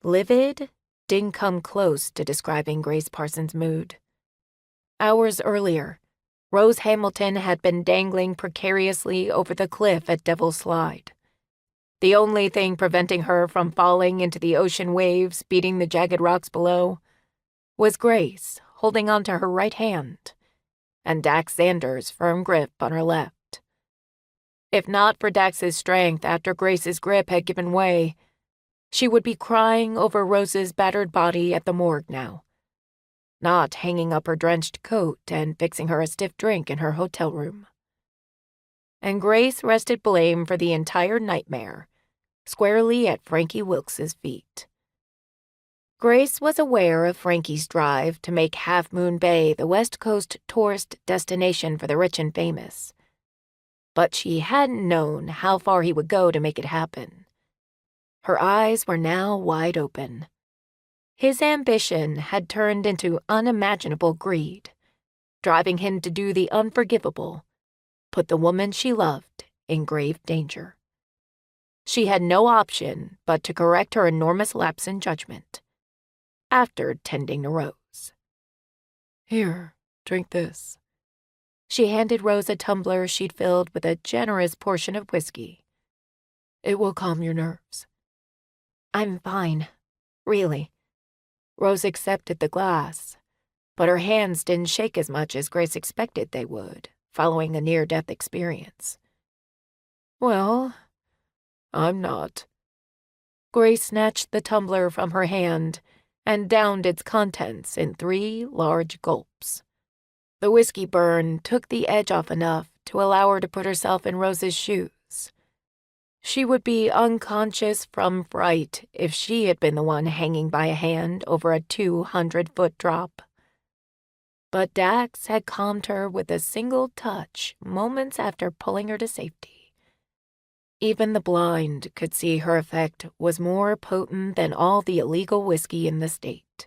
Livid didn't come close to describing Grace Parsons' mood. Hours earlier, Rose Hamilton had been dangling precariously over the cliff at Devil's Slide. The only thing preventing her from falling into the ocean waves beating the jagged rocks below was Grace holding onto her right hand and Dax Xander's firm grip on her left. If not for Dax's strength after Grace's grip had given way, she would be crying over Rose's battered body at the morgue now, not hanging up her drenched coat and fixing her a stiff drink in her hotel room. And Grace rested blame for the entire nightmare squarely at Frankie Wilkes' feet. Grace was aware of Frankie's drive to make Half Moon Bay the West Coast tourist destination for the rich and famous, but she hadn't known how far he would go to make it happen. Her eyes were now wide open. His ambition had turned into unimaginable greed, driving him to do the unforgivable, put the woman she loved in grave danger. She had no option but to correct her enormous lapse in judgment, after tending to Rose. "Here, drink this." She handed Rose a tumbler she'd filled with a generous portion of whiskey. "It will calm your nerves." "I'm fine, really." Rose accepted the glass, but her hands didn't shake as much as Grace expected they would, following a near-death experience. "Well, I'm not." Grace snatched the tumbler from her hand and downed its contents in 3 large gulps. The whiskey burn took the edge off enough to allow her to put herself in Rose's shoes. She would be unconscious from fright if she had been the one hanging by a hand over a 200-foot drop. But Dax had calmed her with a single touch moments after pulling her to safety. Even the blind could see her effect was more potent than all the illegal whiskey in the state.